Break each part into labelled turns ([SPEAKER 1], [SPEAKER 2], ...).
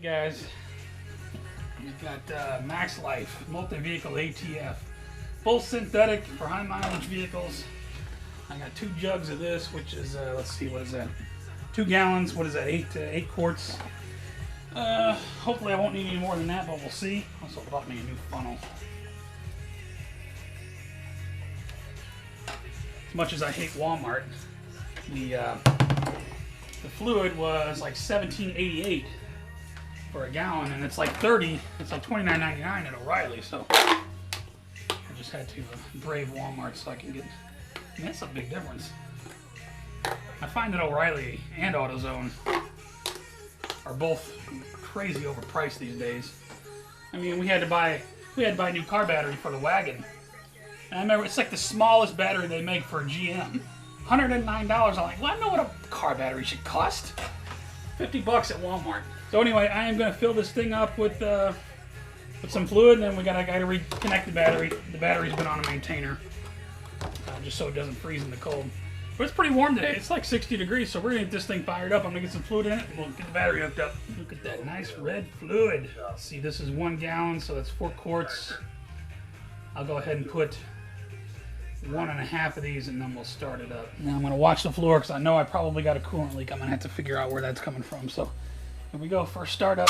[SPEAKER 1] Hey guys, we've got Max Life multi-vehicle ATF, full synthetic for high mileage vehicles. I got 2 jugs of this, which is let's see, what is that? 2 gallons. What is that? 8 quarts. Hopefully I won't need any more than that, but we'll see. Also bought me a new funnel. As much as I hate Walmart, the fluid was like $17.88 for a gallon, and it's like 30. It's like $29.99 at O'Reilly. So I just had to brave Walmart so I can get. I mean, that's a big difference. I find that O'Reilly and AutoZone are both crazy overpriced these days. I mean, we had to buy a new car battery for the wagon. And I remember it's like the smallest battery they make for a GM. $109. I'm like, well, I know what a car battery should cost. $50 at Walmart. So anyway, I am going to fill this thing up with some fluid, and then I got to reconnect the battery. The battery's been on a maintainer, just so it doesn't freeze in the cold. But it's pretty warm today. It's like 60 degrees, so we're going to get this thing fired up. I'm going to get some fluid in it, and we'll get the battery hooked up. Look at that nice red fluid. See, this is 1 gallon, so that's 4 quarts. I'll go ahead and put 1.5 of these, and then we'll start it up. Now I'm going to watch the floor because I know I probably got a coolant leak. I'm going to have to figure out where that's coming from. So here we go. First start up.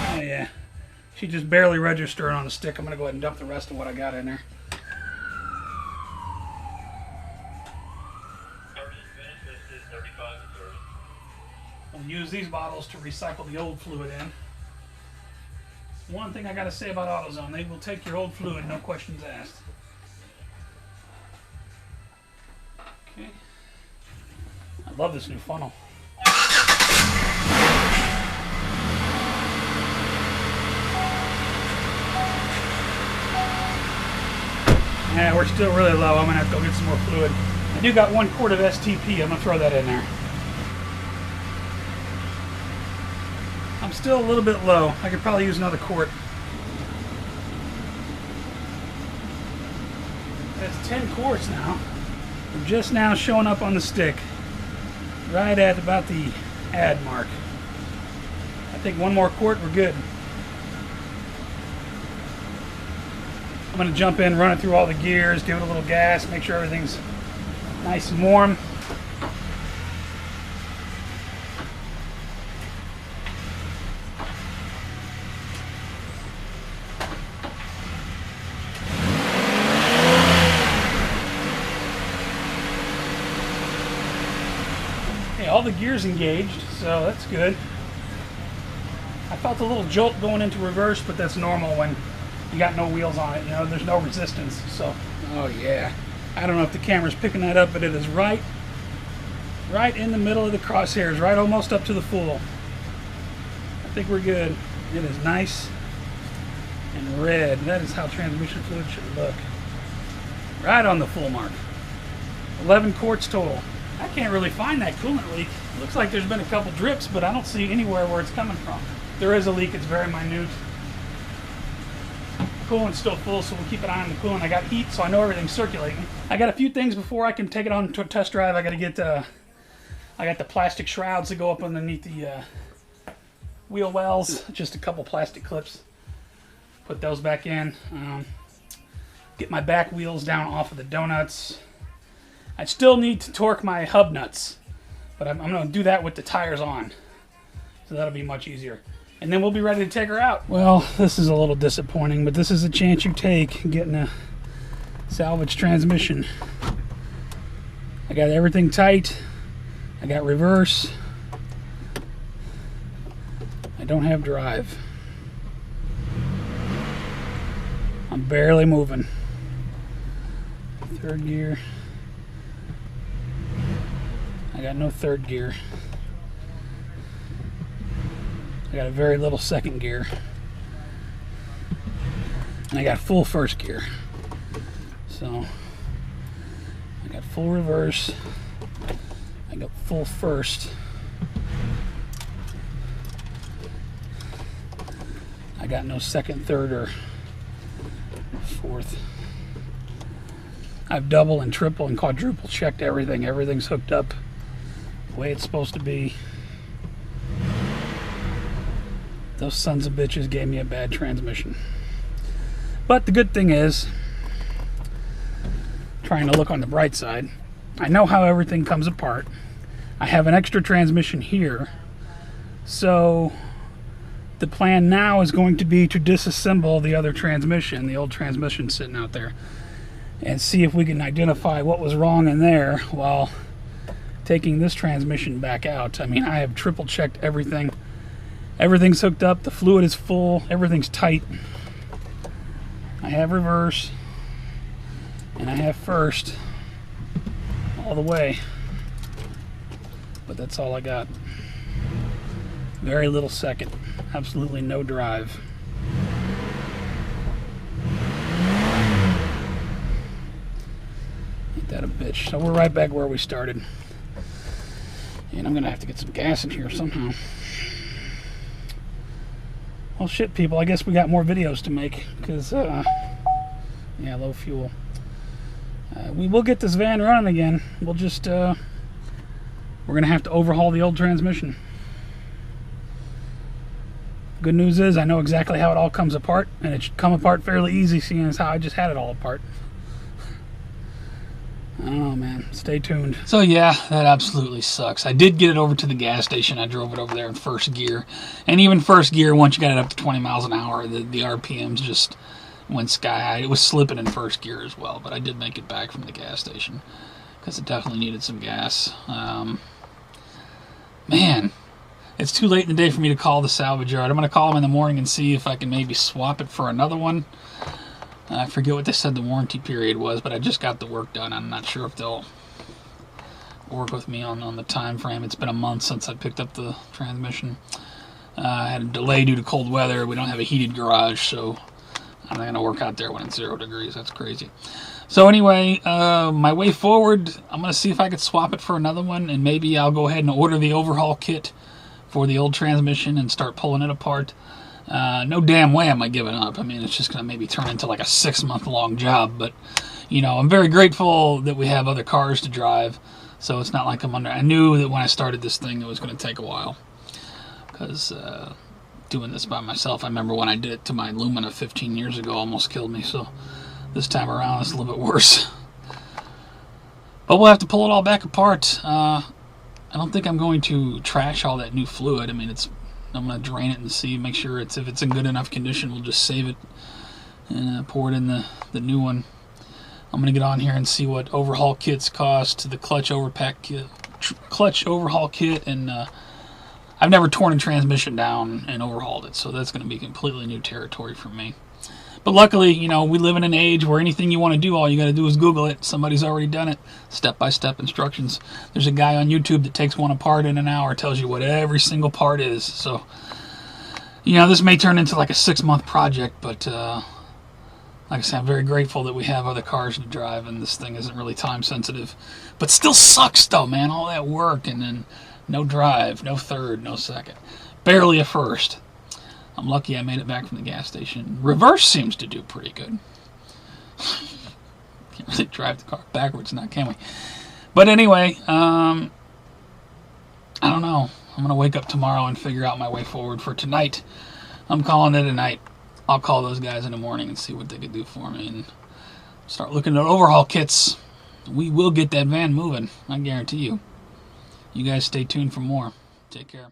[SPEAKER 1] Oh yeah, she just barely registered on the stick. I'm going to go ahead and dump the rest of what I got in there. I'll use these bottles to recycle the old fluid in. One thing I got to say about AutoZone, they will take your old fluid, no questions asked. Okay. I love this new funnel. Yeah, we're still really low. I'm going to have to go get some more fluid. I do got 1 quart of STP. I'm going to throw that in there. I'm still a little bit low. I could probably use another quart. That's 10 quarts now. We're just now showing up on the stick. Right at about the add mark. I think 1 more quart, we're good. I'm going to jump in, run it through all the gears, give it a little gas, make sure everything's nice and warm. All the gears engaged, so that's good. I felt a little jolt going into reverse, but that's normal when you got no wheels on it, you know, there's no resistance. So, oh yeah. I don't know if the camera's picking that up, but it is right in the middle of the crosshairs, right almost up to the full. I think we're good. It is nice and red. That is how transmission fluid should look. Right on the full mark. 11 quarts total. I can't really find that coolant leak. Looks like there's been a couple drips, but I don't see anywhere where it's coming from. If there is a leak, it's very minute. Coolant's still full, so we'll keep an eye on the coolant. I got heat, so I know everything's circulating. I got a few things before I can take it on to a test drive. I got to get I got the plastic shrouds that go up underneath the wheel wells. Just a couple plastic clips. Put those back in. Get my back wheels down off of the donuts. I still need to torque my hub nuts, but I'm going to do that with the tires on, so that'll be much easier. And then we'll be ready to take her out. Well, this is a little disappointing, but this is a chance you take getting a salvage transmission. I got everything tight. I got reverse. I don't have drive. I'm barely moving. 3rd gear. I got no 3rd gear. I got a very little 2nd gear. And I got full 1st gear. So I got full reverse. I got full 1st. I got no 2nd, 3rd, or forth. I've double and triple and quadruple checked everything. Everything's hooked up the way it's supposed to be. Those sons of bitches gave me a bad transmission. But the good thing is, trying to look on the bright side, I know how everything comes apart. I have an extra transmission here. So the plan now is going to be to disassemble the other transmission, the old transmission sitting out there, and see if we can identify what was wrong in there while taking this transmission back out. I mean, I have triple checked everything. Everything's hooked up, the fluid is full, everything's tight. I have reverse, and I have first, all the way. But that's all I got. Very little second, absolutely no drive. Ain't that a bitch. So we're right back where we started. And I'm gonna have to get some gas in here somehow. Well, shit, people, I guess we got more videos to make, because, yeah, low fuel. We will get this van running again. We'll just, we're going to have to overhaul the old transmission. Good news is I know exactly how it all comes apart, and it should come apart fairly easy, seeing as how I just had it all apart. Oh man, stay tuned. So yeah, that absolutely sucks. I did get it over to the gas station. I drove it over there in first gear. And even first gear, once you got it up to 20 miles an hour, the RPMs just went sky high. It was slipping in first gear as well, but I did make it back from the gas station because it definitely needed some gas. Man, it's too late in the day for me to call the salvage yard. I'm going to call them in the morning and see if I can maybe swap it for another one. I forget what they said the warranty period was, but I just got the work done. I'm not sure if they'll work with me on the time frame. It's been a month since I picked up the transmission. I had a delay due to cold weather. We don't have a heated garage, so I'm not going to work out there when it's 0 degrees. That's crazy. So anyway, my way forward, I'm going to see if I could swap it for another one, and maybe I'll go ahead and order the overhaul kit for the old transmission and start pulling it apart. No damn way am I giving up. I mean, it's just going to maybe turn into like a 6-month-long job. But, you know, I'm very grateful that we have other cars to drive. So it's not like I'm under... I knew that when I started this thing, it was going to take a while. Because doing this by myself, I remember when I did it to my Lumina 15 years ago, almost killed me. So this time around, it's a little bit worse. But we'll have to pull it all back apart. I don't think I'm going to trash all that new fluid. I mean, I'm going to drain it and see, make sure if it's in good enough condition, we'll just save it and pour it in the new one. I'm going to get on here and see what overhaul kits cost, the clutch overpack kit, clutch overhaul kit, and I've never torn a transmission down and overhauled it, so that's going to be completely new territory for me. But luckily, you know, we live in an age where anything you want to do, all you got to do is Google it. Somebody's already done it. Step-by-step instructions. There's a guy on YouTube that takes one apart in an hour, tells you what every single part is. So, you know, this may turn into like a 6-month project, but like I said, I'm very grateful that we have other cars to drive, and this thing isn't really time-sensitive. But still sucks, though, man. All that work, and then no drive, no third, no second. Barely a first. I'm lucky I made it back from the gas station. Reverse seems to do pretty good. Can't really drive the car backwards now, can we? But anyway, I don't know. I'm going to wake up tomorrow and figure out my way forward. For tonight, I'm calling it a night. I'll call those guys in the morning and see what they could do for me and start looking at overhaul kits. We will get that van moving, I guarantee you. You guys stay tuned for more. Take care.